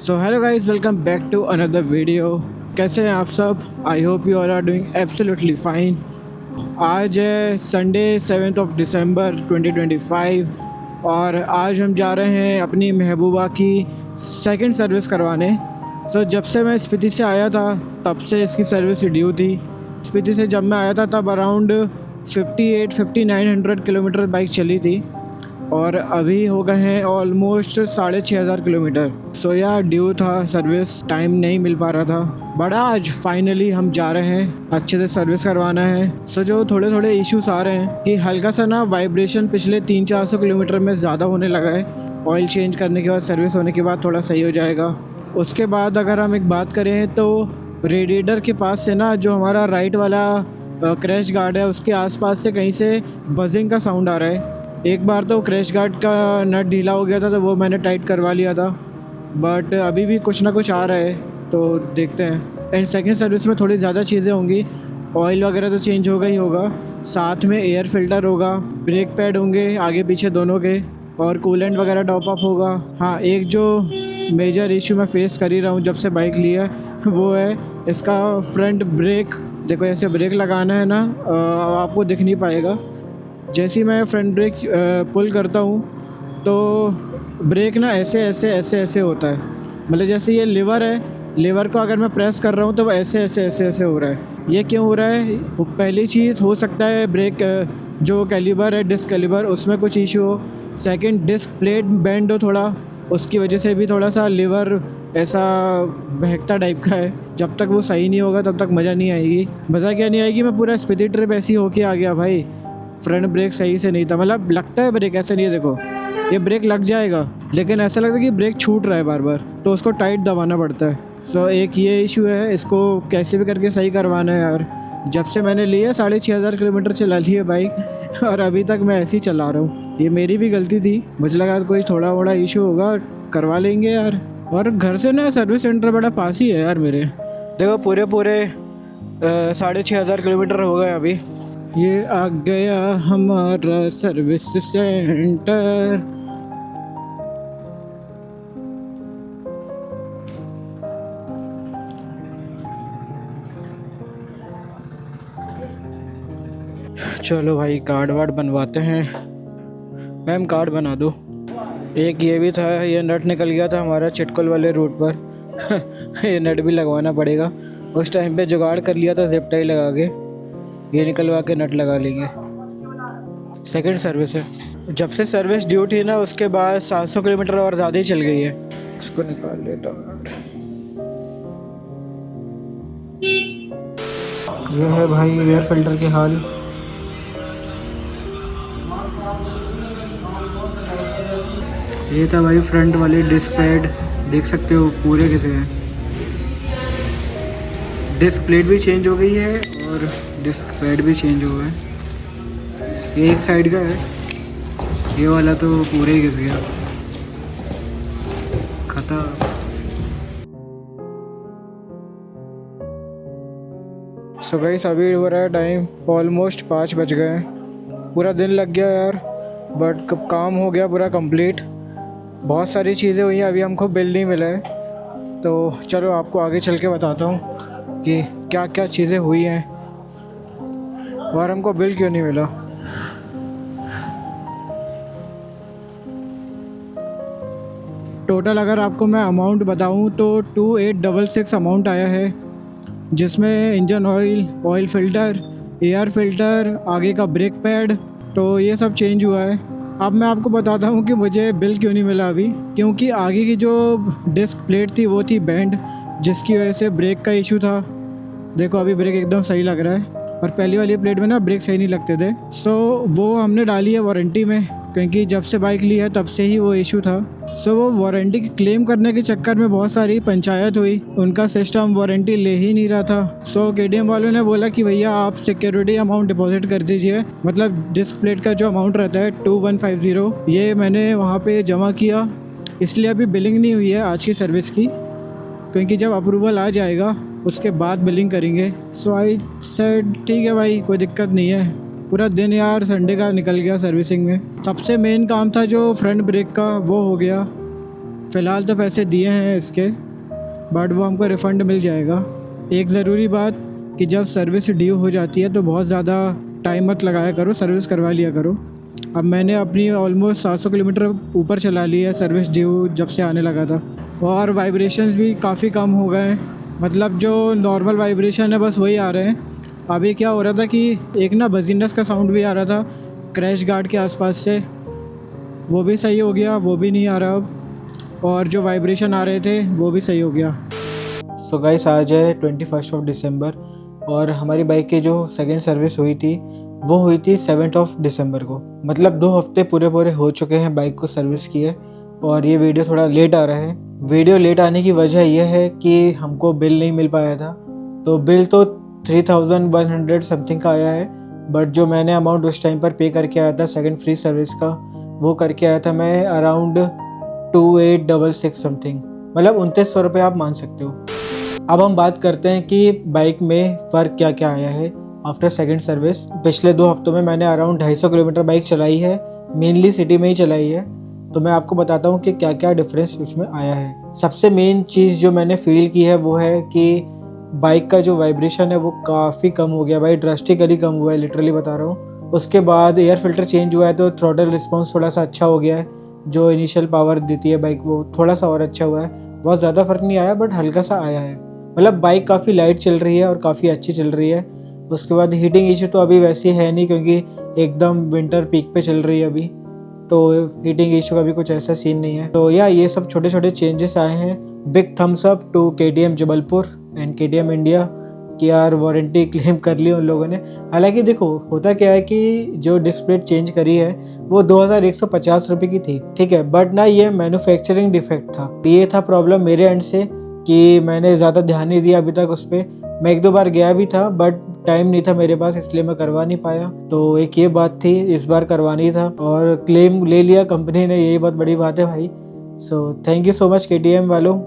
So hello guys, welcome back to another video. कैसे हैं आप सब? I hope you all are doing absolutely fine. आज है संडे 7 दिसंबर 2025 और आज हम जा रहे हैं अपनी महबूबा की सेकंड सर्विस करवाने। जब से मैं स्पीति से आया था तब से इसकी सर्विस ड्यू थी। स्पीति से जब मैं आया था तब अराउंड 5900 किलोमीटर बाइक चली थी और अभी हो गए हैं ऑलमोस्ट 6500 किलोमीटर। यार ड्यू था सर्विस, टाइम नहीं मिल पा रहा था, बट आज फाइनली हम जा रहे हैं, अच्छे से सर्विस करवाना है। जो थोड़े थोड़े इश्यूज आ रहे हैं कि हल्का सा ना वाइब्रेशन पिछले 300-400 किलोमीटर में ज़्यादा होने लगा है। ऑयल चेंज करने के बाद, सर्विस होने के बाद थोड़ा सही हो जाएगा। उसके बाद अगर हम एक बात करें तो रेडिएटर के पास से ना, जो हमारा राइट वाला क्रैश गार्ड है, उसके आसपास से कहीं से बजिंग का साउंड आ रहा है। एक बार तो क्रैश गार्ड का नट ढीला हो गया था तो वो मैंने टाइट करवा लिया था, बट अभी भी कुछ ना कुछ आ रहा है, तो देखते हैं। एंड सेकंड सर्विस में थोड़ी ज़्यादा चीज़ें होंगी। ऑयल वगैरह तो चेंज होगा ही होगा, साथ में एयर फिल्टर होगा, ब्रेक पैड होंगे आगे पीछे दोनों के, और कूलेंट वगैरह टॉप अप होगा। हाँ, एक जो मेजर इशू मैं फेस कर ही रहा हूँ जब से बाइक ली है वो है इसका फ्रंट ब्रेक। देखो ऐसे ब्रेक लगाना है ना, आपको दिख नहीं पाएगा। जैसे ही मैं फ्रंट ब्रेक पुल करता हूँ तो ब्रेक ना ऐसे ऐसे ऐसे ऐसे होता है। मतलब जैसे ये लीवर है, लीवर को अगर मैं प्रेस कर रहा हूँ तो वो ऐसे ऐसे ऐसे ऐसे हो रहा है। ये क्यों हो रहा है? पहली चीज़ हो सकता है ब्रेक जो कैलिबर है, डिस्क कैलिबर, उसमें कुछ इशू हो। सेकंड, डिस्क प्लेट बेंड हो थोड़ा, उसकी वजह से भी थोड़ा सा लीवर ऐसा बहकता टाइप का है। जब तक वो सही नहीं होगा तब तक मज़ा नहीं आएगी। मज़ा क्या नहीं आएगी, मैं पूरा स्पीति ट्रिप ऐसी होके आ गया भाई। फ्रंट ब्रेक सही से नहीं था, मतलब लगता है ब्रेक ऐसे नहीं है, देखो ये ब्रेक लग जाएगा लेकिन ऐसा लगता है कि ब्रेक छूट रहा है बार बार, तो उसको टाइट दबाना पड़ता है। एक ये इशू है, इसको कैसे भी करके सही करवाना है यार। जब से मैंने लिया 6500 किलोमीटर चला ली है बाइक और अभी तक मैं ऐसे ही चला रहा हूँ। ये मेरी भी गलती थी, मुझे लगा कोई थोड़ा मोड़ा इशू होगा, करवा लेंगे यार। और घर से ना सर्विस सेंटर बड़ा पास ही है यार मेरे। देखो पूरे 6500 किलोमीटर हो गए अभी। ये आ गया हमारा सर्विस सेंटर। चलो भाई, कार्ड वार्ड बनवाते हैं। मैम कार्ड बना दो। एक ये भी था, ये नट निकल गया था हमारा चिटकुल वाले रूट पर ये नट भी लगवाना पड़ेगा। उस टाइम पे जुगाड़ कर लिया था जिप टाई लगा के, ये निकलवा के नट लगा लेंगे। सेकंड सर्विस है। जब से सर्विस ड्यू थी ना, उसके बाद 700 किलोमीटर और ज़्यादा ही चल गई है। इसको निकाल लेता हूँ। यह है भाई एयर फिल्टर के हाल। ये था भाई फ्रंट वाले डिस्क पैड, देख सकते हो पूरे किसे हैं। डिस्क प्लेट भी चेंज हो गई है और डिस्क पैड भी चेंज हुआ है। ये एक साइड का है, ये वाला तो पूरे ही घिस गया, खत्म। गाइस अभी हो रहा है टाइम ऑलमोस्ट 5 बज गए हैं। पूरा दिन लग गया यार, बट काम हो गया पूरा कंप्लीट। बहुत सारी चीज़ें हुई हैं, अभी हमको बिल नहीं मिला है, तो चलो आपको आगे चल के बताता हूँ कि क्या क्या चीज़ें हुई हैं और हमको बिल क्यों नहीं मिला। टोटल अगर आपको मैं अमाउंट बताऊँ तो 2866 अमाउंट आया है, जिसमें engine oil, oil filter, air filter, आगे का ब्रेक पैड, तो ये सब चेंज हुआ है। अब मैं आपको बताता हूँ कि मुझे बिल क्यों नहीं मिला अभी, क्योंकि आगे की जो डिस्क प्लेट थी वो थी बैंड, जिसकी वजह से ब्रेक का इशू था। देखो अभी ब्रेक एकदम सही लग रहा है, और पहली वाली प्लेट में ना ब्रेक सही नहीं लगते थे। वो हमने डाली है वारंटी में, क्योंकि जब से बाइक ली है तब से ही वो इशू था। वो वारंटी क्लेम करने के चक्कर में बहुत सारी पंचायत हुई, उनका सिस्टम वारंटी ले ही नहीं रहा था। KTM वालों ने बोला कि भैया आप सिक्योरिटी अमाउंट डिपॉजिट कर दीजिए, मतलब डिस्क प्लेट का जो अमाउंट रहता है 2150, ये मैंने वहाँ पे जमा किया। इसलिए अभी बिलिंग नहीं हुई है आज की सर्विस की, क्योंकि जब अप्रूवल आ जाएगा उसके बाद बिलिंग करेंगे। आई सेड ठीक है भाई, कोई दिक्कत नहीं है। पूरा दिन यार संडे का निकल गया सर्विसिंग में। सबसे मेन काम था जो फ्रंट ब्रेक का, वो हो गया। फ़िलहाल तो पैसे दिए हैं इसके, बट वो हमको रिफ़ंड मिल जाएगा। एक ज़रूरी बात कि जब सर्विस ड्यू हो जाती है तो बहुत ज़्यादा टाइम मत लगाया करो, सर्विस करवा लिया करो। अब मैंने अपनी ऑलमोस्ट 700 किलोमीटर ऊपर चला ली है सर्विस ड्यू जब से आने लगा था, और वाइब्रेशंस भी काफ़ी कम हो गए हैं। मतलब जो नॉर्मल वाइब्रेशन है बस वही आ रहे हैं। अभी क्या हो रहा था कि एक ना बजीनस का साउंड भी आ रहा था क्रैश गार्ड के आसपास से, वो भी सही हो गया, वो भी नहीं आ रहा अब। और जो वाइब्रेशन आ रहे थे वो भी सही हो गया। सो गाइस, आज है 21 दिसंबर और हमारी बाइक की जो सेकंड सर्विस हुई थी वो हुई थी 7 दिसंबर को। मतलब 2 हफ्ते पूरे हो चुके हैं बाइक को सर्विस किए, और ये वीडियो थोड़ा लेट आ रहा है। वीडियो लेट आने की वजह यह है कि हमको बिल नहीं मिल पाया था। तो बिल तो 3100 समथिंग का आया है, बट जो मैंने अमाउंट उस टाइम पर पे करके आया था सेकंड फ्री सर्विस का, वो करके आया था मैं अराउंड 2866 समथिंग, मतलब 2900 रुपये आप मान सकते हो। अब हम बात करते हैं कि बाइक में फ़र्क क्या क्या आया है आफ्टर सेकंड सर्विस। पिछले 2 हफ्तों में मैंने अराउंड 250 किलोमीटर बाइक चलाई है, मेनली सिटी में ही चलाई है। तो मैं आपको बताता हूँ कि क्या क्या डिफरेंस इसमें आया है। सबसे मेन चीज़ जो मैंने फील की है वो है कि बाइक का जो वाइब्रेशन है वो काफ़ी कम हो गया भाई, ड्रास्टिकली कम हुआ है, लिटरली बता रहा हूँ। उसके बाद एयर फिल्टर चेंज हुआ है तो थ्रॉटल रिस्पॉन्स थोड़ा सा अच्छा हो गया है, जो इनिशियल पावर देती है बाइक वो थोड़ा सा और अच्छा हुआ है। बहुत ज़्यादा फ़र्क नहीं आया बट हल्का सा आया है। मतलब बाइक काफ़ी लाइट चल रही है और काफ़ी अच्छी चल रही है। उसके बाद हीटिंग इशू तो अभी वैसे है नहीं, क्योंकि एकदम विंटर पीक पे चल रही है अभी, तो हीटिंग इशू का भी कुछ ऐसा सीन नहीं है। तो या ये सब छोटे छोटे चेंजेस आए हैं। Big thumbs up to KTM Jabalpur and KTM India कि यार वारंटी क्लेम कर ली उन लोगों ने। हालांकि देखो होता क्या है कि जो डिस्प्ले चेंज करी है वो 2150 रुपये की थी, ठीक है, बट ना ये मैन्युफैक्चरिंग डिफेक्ट था। ये था प्रॉब्लम मेरे एंड से कि मैंने ज़्यादा ध्यान नहीं दिया अभी तक उस पर। मैं 1-2 बार गया भी था बट टाइम नहीं था मेरे पास, इसलिए मैं करवा नहीं पाया। तो एक ये बात थी, इस बार करवानी था और क्लेम ले लिया कंपनी ने, यही बहुत बड़ी बात है भाई। So thank you so much KTM वालों